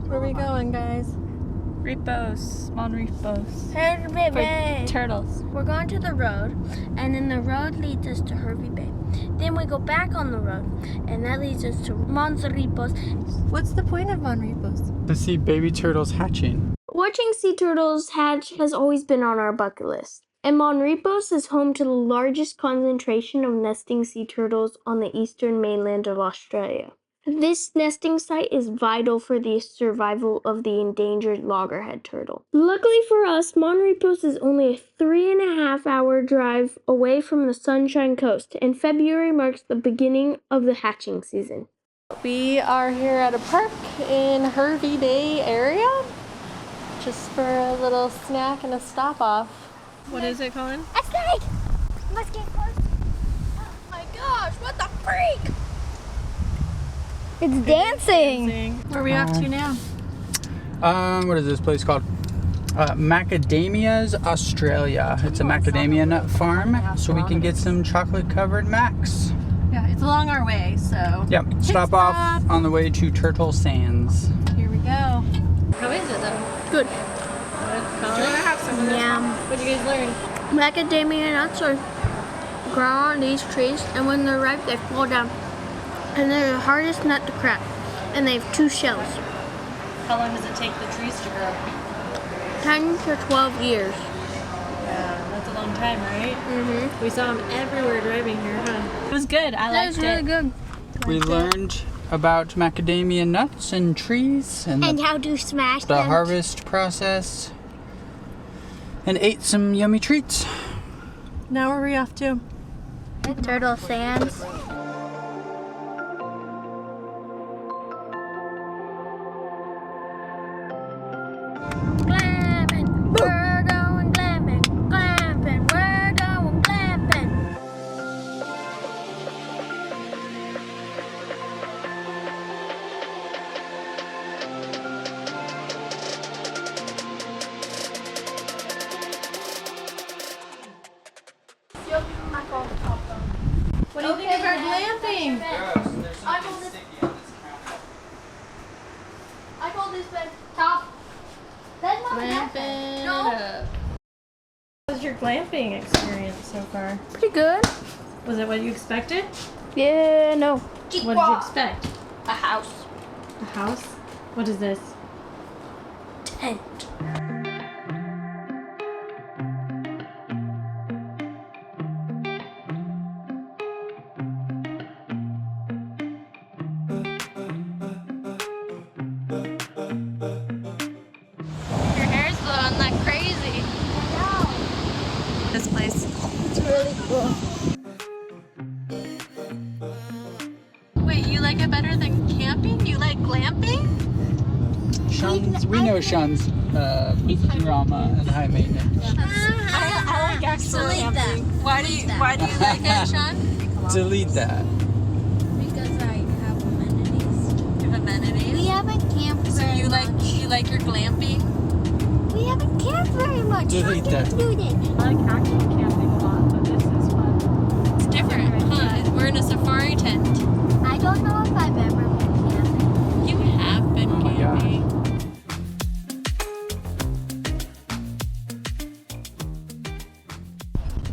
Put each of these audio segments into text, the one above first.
Where are we going, guys? Repos. Mon Repos. Hervey Bay. For turtles. We're going to the road, and then the road leads us to Hervey Bay. Then we go back on the road, and that leads us to Mon Repos. What's the point of Mon Repos? To see baby turtles hatching. Watching sea turtles hatch has always been on our bucket list, and Mon Repos is home to the largest concentration of nesting sea turtles on the eastern mainland of Australia. This nesting site is vital for the survival of the endangered loggerhead turtle. Luckily for us, Mon Repos is only a 3.5-hour drive away from the Sunshine Coast, and February marks the beginning of the hatching season. We are here at a park in Hervey Bay area, just for a little snack and a stop off. What is it, Colin? A snake! Let's get close. Oh my gosh, what the freak? It's dancing. Where are we off to now? What is this place called? Macadamia's Australia. It's a macadamia nut farm, so we can get some chocolate covered macs. Yeah, it's along our way, so. Yep, stop off on the way to Turtle Sands. Here we go. How is it though? Good. Colin? Have some Yum. What did you guys learn? Macadamia nuts are grow on these trees, and when they're ripe, they fall down. And they're the hardest nut to crack. And they have 2 shells. How long does it take the trees to grow? 10 to 12 years. Yeah, that's a long time, right? Mm-hmm. We saw them everywhere driving here, huh? It was good. I That liked was really it. good. We learned about macadamia nuts and trees and how to smash the harvest process, and ate some yummy treats. Now where are we off to? Turtle Sands. Glamping, we're going glamping. Glamping, we're going glamping. What do you think of our glamping? I call this bed top. That's not Glamping up. What was your glamping experience so far? pretty good. Was it what you expected? Yeah, no. What did you expect? A house. A house? What is this? Tent. Your hair's blowing like crazy. This place. It's really cool. Wait, you like it better than camping? You like glamping? Sean's, we know Sean's drama and high maintenance. I like actual camping. Why do you like it, Sean? Delete that. Because I have amenities. You have amenities. We haven't camped So very you like much. your glamping? We haven't camped very much. Delete How that. can you do this? I like actual camping a lot, but this is fun. It's different, huh? We're in a safari tent. I don't know if I've ever been camping. You have been Oh my camping.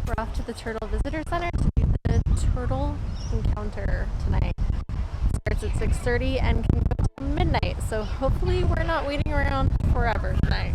We're off to the Turtle Visitor Center to do the turtle encounter tonight. It starts at 6:30 and can go till midnight, so hopefully we're not waiting around forever tonight.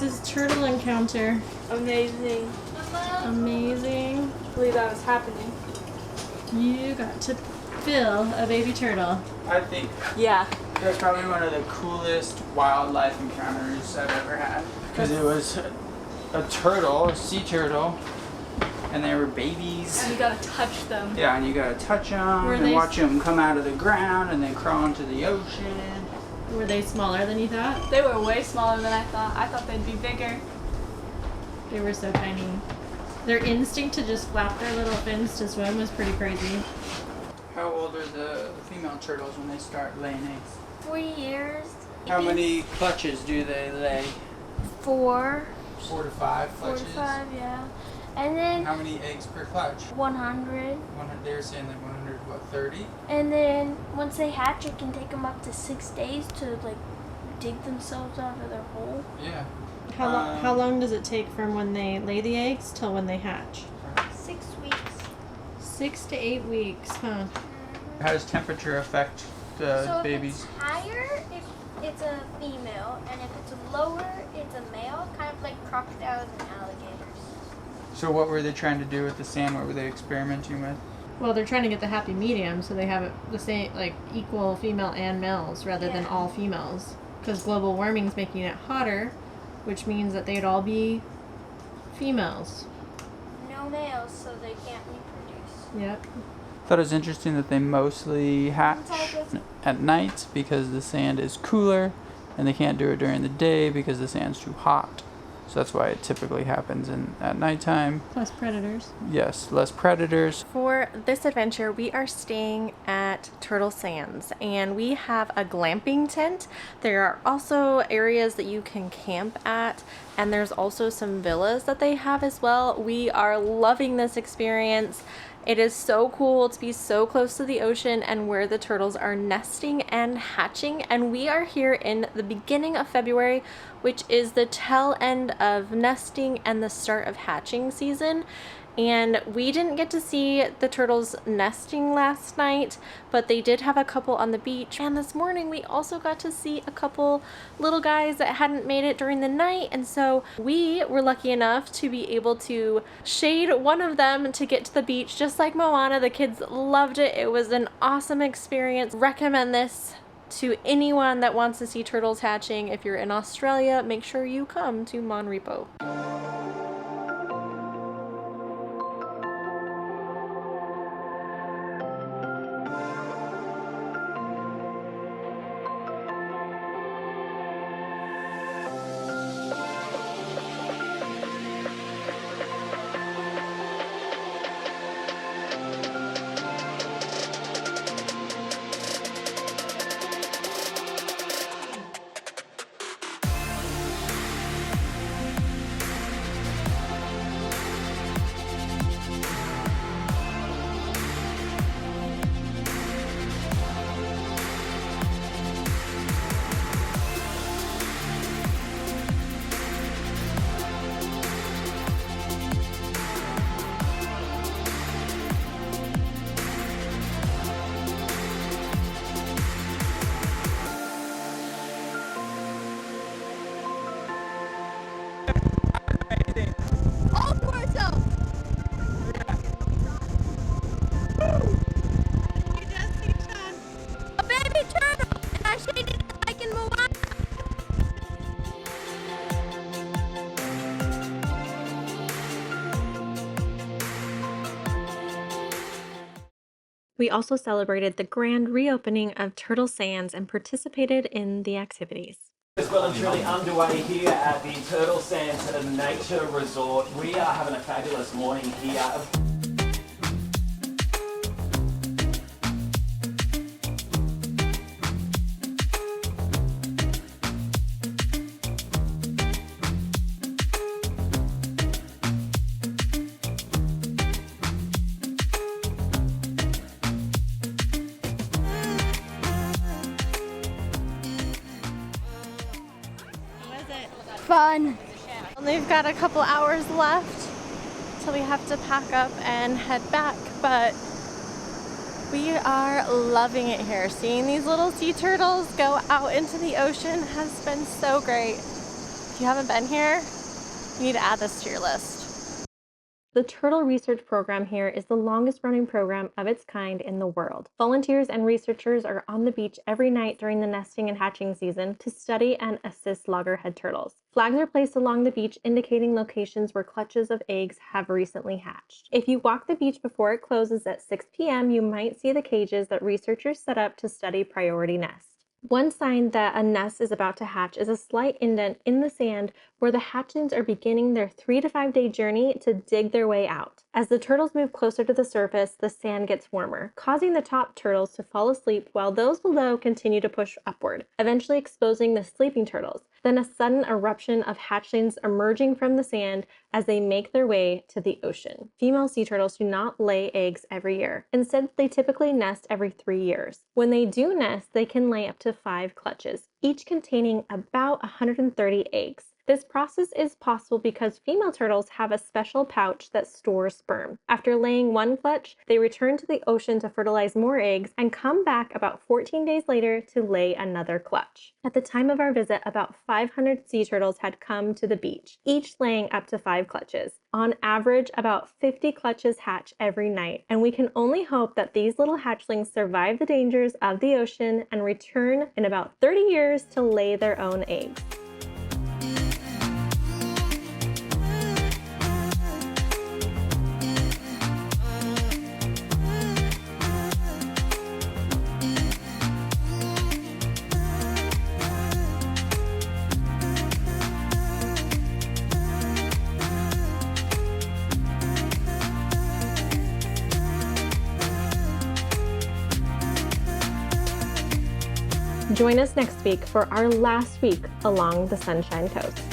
guys' turtle encounter? Amazing. Amazing. I believe that was happening. You got to fill a baby turtle. I think Yeah. that's probably one of the coolest wildlife encounters I've ever had. Because it was a turtle, a sea turtle, and they were babies. And you gotta touch them. Yeah, and you gotta touch them Were and they- watch them come out of the ground and then crawl into the ocean. Were they smaller than you thought? They were way smaller than I thought. I thought they'd be bigger. They were so tiny. Their instinct to just flap their little fins to swim was pretty crazy. How old are the female turtles when they start laying eggs? 4 years. How many clutches do they lay? 4. 4 to 5 4 clutches. to 5, yeah. And then How many eggs per clutch? 100. They were saying like 100, what, 30? And then once they hatch, it can take them up to 6 days to like dig themselves out of their hole. Yeah. How long does it take from when they lay the eggs till when they hatch? 6 weeks. 6 to 8 weeks, huh? How does temperature affect the So babies? if it's higher, it's a female, and if it's lower, it's a male, kind of like crocodiles and alligators. So what were they trying to do with the sand? What were they experimenting with? Well, they're trying to get the happy medium, so they have it the same, like equal female and males rather than Yeah. all females. Because global warming's making it hotter, which means that they'd all be females. No males, so they can't reproduce. Yep. I thought it was interesting that they mostly hatch Sometimes it's- at night because the sand is cooler, and they can't do it during the day because the sand's too hot. So that's why it typically happens at nighttime. Plus predators. Yes, less predators. For this adventure, we are staying at Turtle Sands, and we have a glamping tent. There are also areas that you can camp at, and there's also some villas that they have as well. We are loving this experience. It is so cool to be so close to the ocean and where the turtles are nesting and hatching. And we are here in the beginning of February, which is the tail end of nesting and the start of hatching season. And we didn't get to see the turtles nesting last night, but they did have a couple on the beach. And this morning we also got to see a couple little guys that hadn't made it during the night. And so we were lucky enough to be able to shade one of them to get to the beach, just like Moana. The kids loved it. It was an awesome experience. Recommend this to anyone that wants to see turtles hatching. If you're in Australia, make sure you come to Mon Repos. We also celebrated the grand reopening of Turtle Sands and participated in the activities. It's well and truly underway here at the Turtle Sands at a nature resort. We are having a fabulous morning here. Fun. We've got a couple hours left till we have to pack up and head back, but we are loving it here. Seeing these little sea turtles go out into the ocean has been so great. If you haven't been here, you need to add this to your list. The Turtle Research Program here is the longest running program of its kind in the world. Volunteers and researchers are on the beach every night during the nesting and hatching season to study and assist loggerhead turtles. Flags are placed along the beach indicating locations where clutches of eggs have recently hatched. If you walk the beach before it closes at 6 p.m., you might see the cages that researchers set up to study priority nests. One sign that a nest is about to hatch is a slight indent in the sand where the hatchlings are beginning their 3 to 5 day journey to dig their way out. As the turtles move closer to the surface, the sand gets warmer, causing the top turtles to fall asleep while those below continue to push upward, eventually exposing the sleeping turtles. Then a sudden eruption of hatchlings emerging from the sand as they make their way to the ocean. Female sea turtles do not lay eggs every year. Instead, they typically nest every 3 years. When they do nest, they can lay up to 5 clutches, each containing about 130 eggs. This process is possible because female turtles have a special pouch that stores sperm. After laying one clutch, they return to the ocean to fertilize more eggs and come back about 14 days later to lay another clutch. At the time of our visit, about 500 sea turtles had come to the beach, each laying up to 5 clutches. On average, about 50 clutches hatch every night, and we can only hope that these little hatchlings survive the dangers of the ocean and return in about 30 years to lay their own eggs. Join us next week for our last week along the Sunshine Coast.